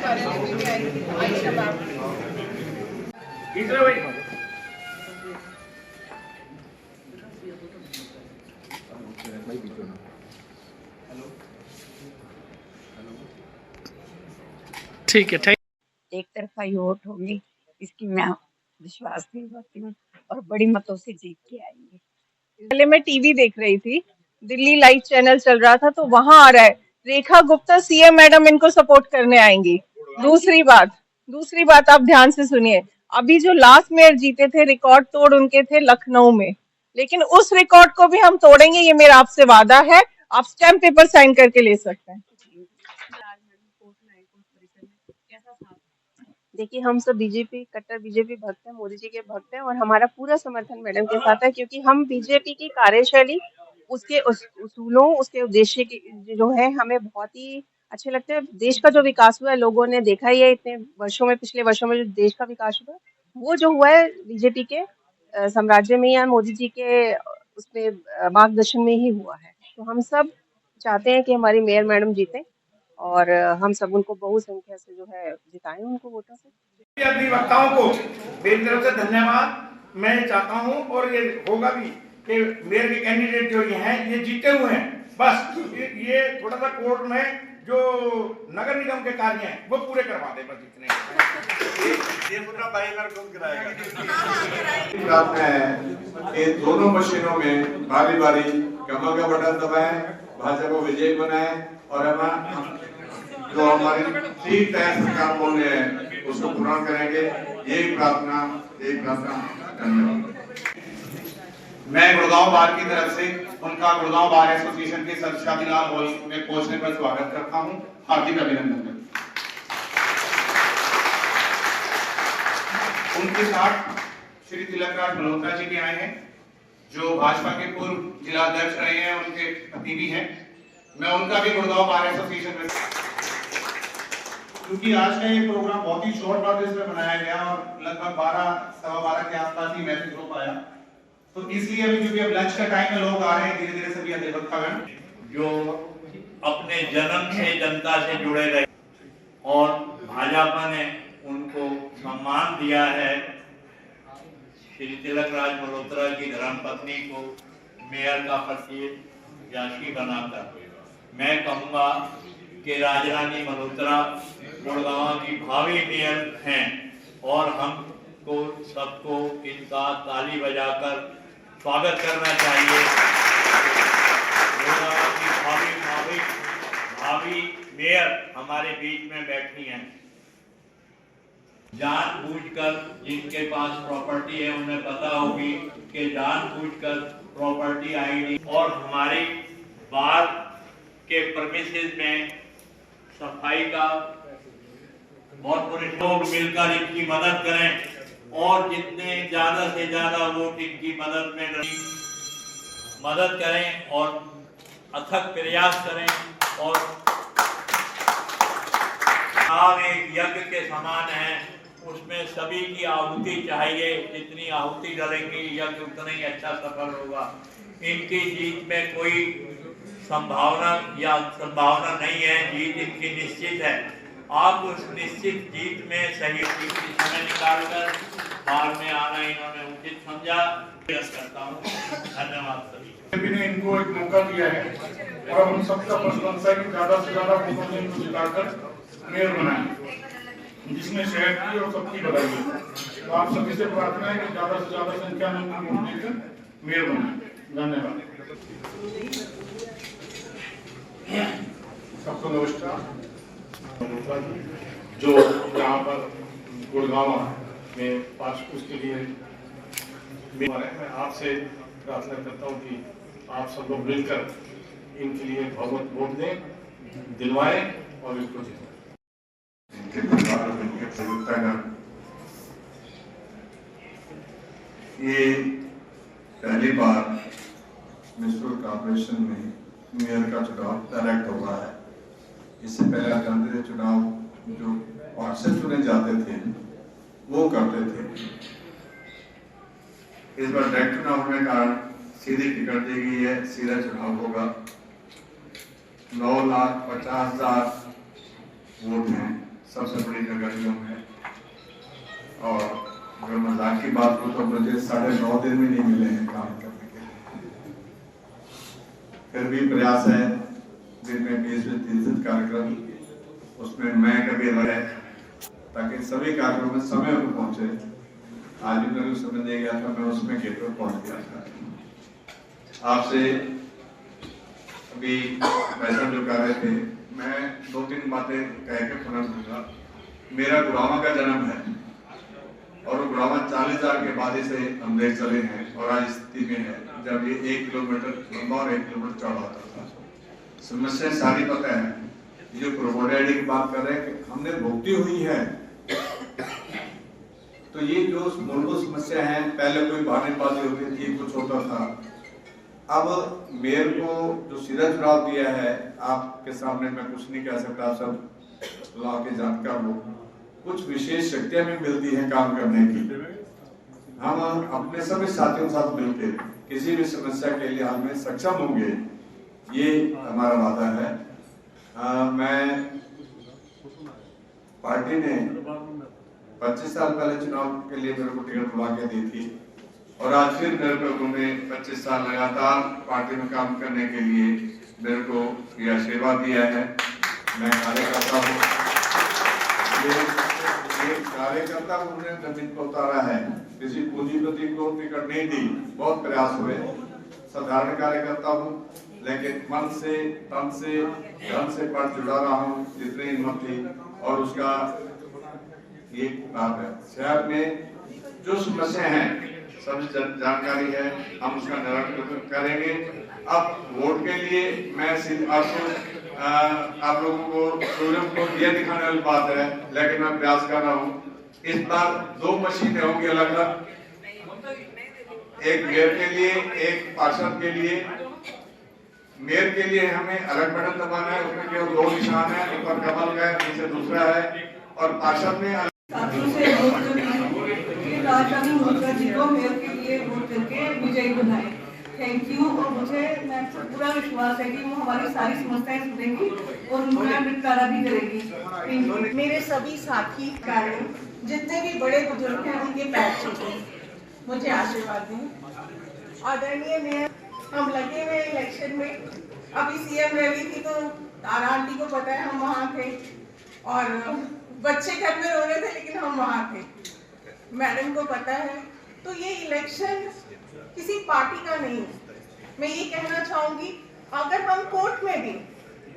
कार्यालय में भी आएंगी आयशा मैम। ठीक है, थैंक। एक तरफा ही वोट होंगी, इसकी मैं विश्वास दिलवाती हूँ और बड़ी मतों से जीत के आएंगे। पहले मैं टीवी देख रही थी, दिल्ली लाइव चैनल चल रहा था, तो वहां आ रहा है रेखा गुप्ता सीएम मैडम इनको सपोर्ट करने आएंगी। दूसरी बात आप ध्यान से सुनिए, अभी जो लास्ट मेयर जीते थे रिकॉर्ड तोड़ उनके थे लखनऊ में, लेकिन उस रिकॉर्ड को भी हम तोड़ेंगे, ये मेरा आपसे वादा है। आप स्टैम्प पेपर साइन करके ले सकते हैं। देखिए, हम सब बीजेपी कट्टर बीजेपी भक्त हैं, मोदी जी के भक्त हैं और हमारा पूरा समर्थन मैडम के साथ है, क्योंकि हम बीजेपी की कार्यशैली, उसके उसूलों, उसके उद्देश्य की जो है हमें बहुत ही अच्छे लगते हैं। देश का जो विकास हुआ है लोगों ने देखा ही है, इतने वर्षों में, पिछले वर्षों में जो देश का विकास हुआ वो जो हुआ है बीजेपी के साम्राज्य में या मोदी जी के उसमें मार्गदर्शन में ही हुआ है। तो हम सब चाहते हैं कि हमारी मेयर मैडम जीते और हम सब उनको बहुसंख्या से जो है जिताएं उनको वोटों से। अधिवक्ताओं को मेरी तरफ से धन्यवाद मैं चाहता हूं और ये होगा भी कि मेयर के कैंडिडेट जो ये हैं ये जीते हुए हैं। बस ये थोड़ा सा कोर्ट में जो नगर निगम के कार्य हैं वो पूरे करवा दे, बस इतने। ये पूरा बाईगर कौन कराएगा? दोनों मशीनों में बारी बारी कमल का बटन दबाएं, भाजपा को विजयी बनाएं और जो हमारी ठीक तय सरकार ने उसको पूर्ण करेंगे। एक प्रार्थना धन्यवाद। मैं गुड़गांव बार की तरफ से उनका गुड़गांव बार एसोसिएशन के सदस्य शादीलाल हॉल में पहुंचने पर स्वागत करता हूं। हार्दिक अभिनंदन। उनके साथ श्री तिलकराज मल्होत्रा जी भी आए हैं जो भाजपा के पूर्व जिला अध्यक्ष रहे हैं, उनके पति भी हैं। मैं उनका भी गुड़गांव बार एसोसिएशन में, क्योंकि आज का ये प्रोग्राम बहुत ही शॉर्ट नोटिस में बनाया गया और लगभग 12-12:15 के आसपास ही मैसेज हो पाया, तो इसलिए अभी क्योंकि अब लंच का टाइम में लोग आ रहे हैं, धीरे धीरे सभी अधिवक्तागण जो अपने जन्म से जनता से जुड़े रहे और भाजपा ने उनको सम्मान दिया है, श्री तिलकराज मल्होत्रा की धर्मपत्नी को मेयर का प्रत्याशी बनाकर मैं कहूंगा कि राजरानी मल्होत्रा गुड़गांव की भावी मेयर हैं और हमको सबको इनका ताली बजाकर स्वागत करना चाहिए। गुड़गांव की भावी मेयर हमारे बीच में बैठी हैं। जानबूझकर जिनके पास प्रॉपर्टी है उन्हें पता होगी कि जानबूझकर प्रॉपर्टी आईडी और हमारे बार के प्रेमिसेस में सफाई का बहुत बुरे लोग मिलकर इनकी मदद करें और जितने ज्यादा से ज्यादा वोट इनकी मदद करें और अथक प्रयास करें और आप एक यज्ञ के समान है, उसमें सभी की आहुति चाहिए। जितनी आहुति डालेंगे यज्ञ उतना ही अच्छा सफल होगा। इनकी जीत में कोई संभावना नहीं है, जीत इनकी निश्चित है। आप उस निश्चित जीत में सही समय निकालकर बाहर में आना इन्होंने उचित समझा। करता हूँ, धन्यवाद सभी ने इनको एक मौका दिया है और हम सबका प्रश्न है कि ज्यादा से ज्यादा वोटों से इनको जिताकर मेयर बनाए, जिसमें शहर की और सबकी भलाई है। तो आप सभी से प्रार्थना है कि ज्यादा से ज्यादा संख्या में वोट देकर मेयर बनाए। धन्यवाद। सबको नमस्कार। जो यहाँ पर गुड़गांव में पास उसके लिए मैं आपसे प्रार्थना करता हूँ कि आप सब लोग मिलकर इनके लिए बहुमत वोट दें, दिलवाएं और इसको जिताएं। इनके परिवार और इनके संयुक्तागण ये पहली बार म्युनिसिपल कॉर्पोरेशन में मेयर का चुनाव डायरेक्ट हो रहा है। इससे पहले आप जानते थे चुनाव जो वार्ड से चुने जाते थे वो करते थे। इस बार डायरेक्ट चुनाव होने के कारण सीधी टिकट दी गई है, सीधा चुनाव होगा। 9,50,000 वोट हैं, सबसे बड़ी नगरियों में। और अगर मजाक की बात करूं तो मुझे 9.5 दिन भी नहीं मिले हैं काम करने के लिए। फिर भी प्रयास है दिन में 20-30 कार्यक्रम, उसमें मैं कभी रहे ताकि सभी कार्यक्रम में समय पर पहुंचे। आज भी मेरे को समय दिया गया था, मैं उसमें गेट पर पहुंच गया था। आपसे अभी वैसा जो कर रहे थे, मैं 2-3 बातें कह के पुनः दूंगा। मेरा गुड़गांव का जन्म है और गुड़गांव 40,000 के बाद से हम देख चले हैं और आज स्थिति में है जब ये 1 किलोमीटर लंबा और 1 किलोमीटर चौड़ा होता था। समस्या सारी पता है। ये जो प्रोमोडाइडी की बात कर रहे हैं कि हमने भुगती हुई है, तो ये जो मूलभूत समस्या है, पहले कोई बहानेबाजी होती थी, कुछ होता था। अब मेयर को जो सीधा चुनाव दिया है, आपके सामने मैं कुछ नहीं कह सकता, सब लॉ के जानकार हो, कुछ विशेष शक्तियां भी मिलती हैं काम करने की। हम अपने सभी साथियों के साथ मिलकर किसी भी समस्या के लिए हल में सक्षम होंगे, ये हमारा वादा है। मैं पार्टी ने 25 साल पहले चुनाव के लिए मेरे को टिकट बुला के दी थी और आज फिर मेरे को उन्होंने 25 साल लगातार पार्टी में काम करने के लिए मेरे को यह आशीर्वाद दिया है। मैं कार्यकर्ता हूँ, ये कार्यकर्ता उन्होंने जमीन पर उतारा है, किसी पूंजीपति को टिकट नहीं दी, बहुत प्रयास हुए। साधारण कार्यकर्ता हूँ, लेकिन मन से, तन से, धन से पर जुड़ा रहा हूँ जितनी हिम्मत थी। और उसका ये बात है, शहर में जो समस्या है सब जानकारी है, हम उसका निराकरण करेंगे। अब वोट के लिए मैं आप लोगों को सूर्य को दिया दिखाने वाली बात है, लेकिन मैं प्रयास कर रहा हूँ। इस बार 2 मशीनें होंगी अलग अलग, एक मेयर के लिए, एक पार्षद के लिए। मेयर के लिए हमें अलग बटन दबाना है, उसमें केवल 2 निशान है, ऊपर कमल का है, नीचे दूसरा है। और पार्षद में साथियों से राजधानी मोर्चा जी को मेयर के लिए वोट करके विजयी बनाए। Thank you. और मुझे पूरा विश्वास है कि वो हमारी सारी समस्याएं सुनेंगी और उनका निपटारा भी करेगी। मेरे सभी साथी कारण जितने भी बड़े बुजुर्ग हैं उनके पैर छूटे, मुझे आशीर्वाद दें। आदरणीय मेयर, हम लगे हुए इलेक्शन में, अभी सीएम रैली थी तो तारा आंटी को पता है हम वहाँ थे और बच्चे घर में रो रहे थे लेकिन हम वहाँ थे, मैडम को पता है। तो ये इलेक्शन किसी पार्टी का नहीं है। मैं ये कहना चाहूंगी, अगर हम कोर्ट में भी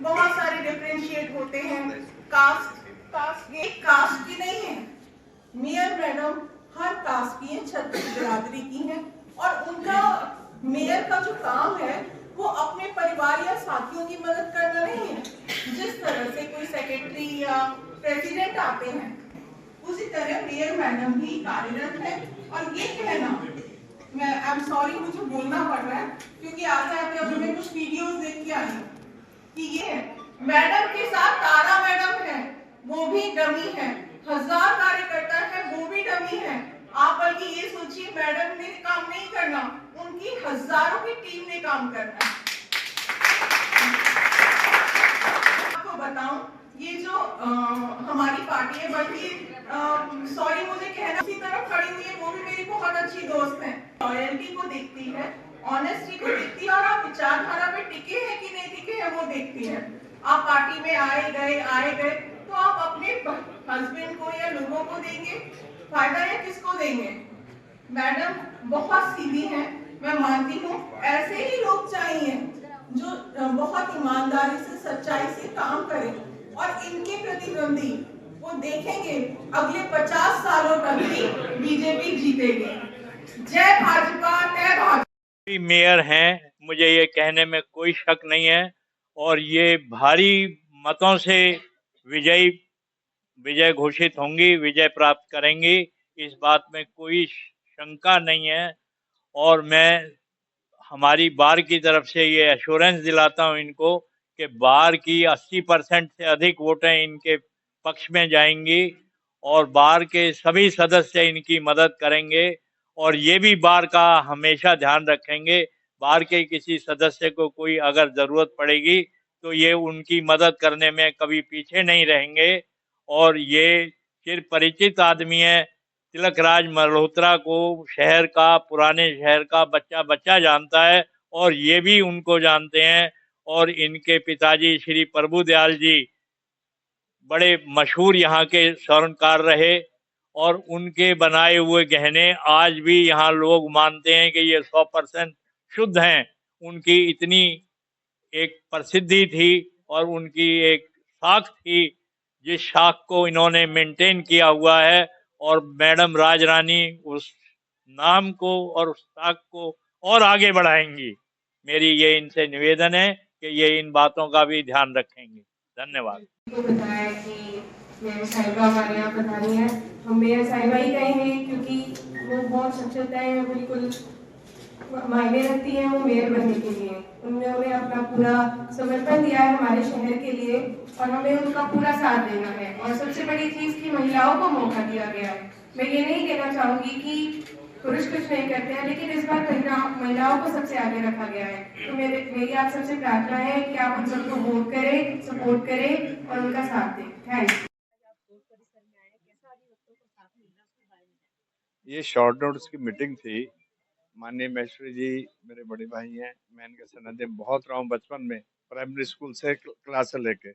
बहुत सारे डिफरेंशिएट होते हैं, कास्ट ये कास्ट की नहीं है। मेयर मैडम हर कास्ट की है, 36 बिरादरी की है और उनका मेयर का जो काम है वो अपने परिवार या साथियों की मदद करना नहीं है। जिस तरह से कोई सेक्रेटरी या प्रेसिडेंट आते हैं, उसी तरह मेयर मैडम भी कार्यरत है। और ये कहना, मैं आई एम सॉरी मुझे बोलना पड़ रहा है क्योंकि आते आते अभी मैं कुछ वीडियोस देख के आई कि ये मैडम के साथ तारा मैडम है, वो भी डमी है, 1000 कार्यकर्ता है, वो भी डमी है। आप बल्कि ये सोचिए, मैडम ने काम नहीं करना, उनकी हजारों की टीम ने काम करना है। आपको बताऊं, ये जो हमारी पार्टी है, बल्कि सॉरी मुझे कहना, उसी तरफ खड़ी हुई है, वो भी मेरी बहुत अच्छी दोस्त है। लॉयल्टी को देखती है, ऑनेस्टी को देखती है और आप विचारधारा पे टिके हैं कि नहीं टिके हैं वो देखती है। आप पार्टी में आए गए तो आप अपने हस्बैंड को या लोगों को देंगे फायदा या किसको देंगे? मैडम बहुत सीधी हैं, मैं मानती हूँ। ऐसे ही लोग चाहिए जो बहुत ईमानदारी से, सच्चाई से काम करें और इनके प्रतिद्वंदी वो देखेंगे अगले 50 सालों तक भी बीजेपी जीतेगी। जय भाजपा, जय भाजपा। मेयर हैं, मुझे ये कहने में कोई शक नहीं है और ये भारी मतों से विजय घोषित होंगी, विजय प्राप्त करेंगी, इस बात में कोई शंका नहीं है। और मैं हमारी बार की तरफ से ये एश्योरेंस दिलाता हूं इनको कि बार की 80% से अधिक वोटें इनके पक्ष में जाएंगी और बार के सभी सदस्य इनकी मदद करेंगे। और ये भी बार का हमेशा ध्यान रखेंगे, बार के किसी सदस्य को कोई अगर ज़रूरत पड़ेगी तो ये उनकी मदद करने में कभी पीछे नहीं रहेंगे। और ये चिर परिचित आदमी है। तिलक राज मल्होत्रा को शहर का, पुराने शहर का बच्चा बच्चा जानता है और ये भी उनको जानते हैं। और इनके पिताजी श्री प्रभुदयाल जी बड़े मशहूर यहाँ के स्वर्णकार रहे और उनके बनाए हुए गहने आज भी यहाँ लोग मानते हैं कि ये 100% शुद्ध हैं। उनकी इतनी एक प्रसिद्धि थी और उनकी एक साख थी, जिस साख को इन्होंने मेंटेन किया हुआ है। और मैडम राजरानी उस नाम को और उस साख को और आगे बढ़ाएंगी। मेरी ये इनसे निवेदन है कि ये इन बातों का भी ध्यान रखेंगे। धन्यवाद। को बताया कि मेयर साहिबा हमारे यहाँ पधारी है। हम मेयर साहिबा ही कहेंगे क्योंकि वो बहुत शख्सियतें हैं, बिल्कुल मायने रखती हैं वो मेयर बनने के लिए। उन्होंने अपना पूरा समर्पण दिया है हमारे शहर के लिए और हमें उनका पूरा साथ देना है। और सबसे बड़ी चीज़ कि महिलाओं को मौका दिया गया है। मैं ये नहीं कहना चाहूँगी कि पुरुष कुछ नहीं करते हैं, लेकिन इस बार महिलाओं को सबसे आगे रखा गया है। तो मेरी आप सबसे प्रार्थना है कि आप उन सबको वोट करें, सपोर्ट करें और उनका साथ दें। Thank you. ये शॉर्ट नोटिस की मीटिंग थी। माननीय महेश्वरी जी मेरे बड़े भाई हैं, मैं इनके सनदे बहुत रहा हूँ बचपन में, प्राइमरी स्कूल से क्लास से लेके,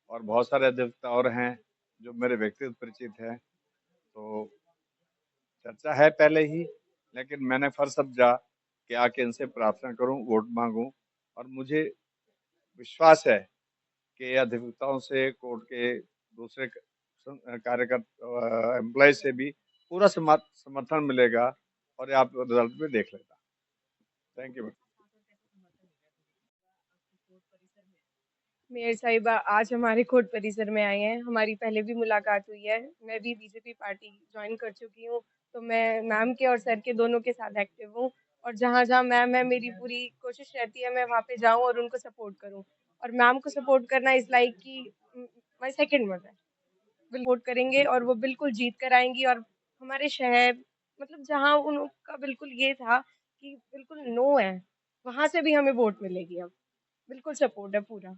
और बहुत सारे अधिवक्ता और हैं जो मेरे व्यक्तिगत परिचित हैं। तो चर्चा है पहले ही, लेकिन मैंने फर्ज समझा कि आके इनसे प्रार्थना करूं, वोट मांगूं। और मुझे विश्वास है कि अधिवक्ताओं से, कोर्ट के दूसरे कार्यकर्ता एम्प्लॉय से भी पूरा समर्थन मिलेगा और आप रिजल्ट भी देख लेना। Thank you. मेयर साहिबा आज हमारे कोर्ट परिसर में आए हैं। हमारी पहले भी मुलाकात हुई है। मैं भी बीजेपी पार्टी ज्वाइन कर चुकी हूँ, तो मैं मैम के और सर के दोनों के साथ एक्टिव हूँ। और जहाँ जहाँ मैम है, मेरी पूरी कोशिश रहती है मैं वहाँ पे जाऊँ और उनको सपोर्ट करूँ। और मैम को सपोर्ट करना इज लाइक कि माई सेकेंड मदर। सपोर्ट करेंगे और वो बिल्कुल जीत कर आएंगी। और हमारे शहर, मतलब जहाँ उनका बिल्कुल ये था कि बिल्कुल नो है, वहाँ से भी हमें वोट मिलेगी। अब बिल्कुल सपोर्ट है पूरा।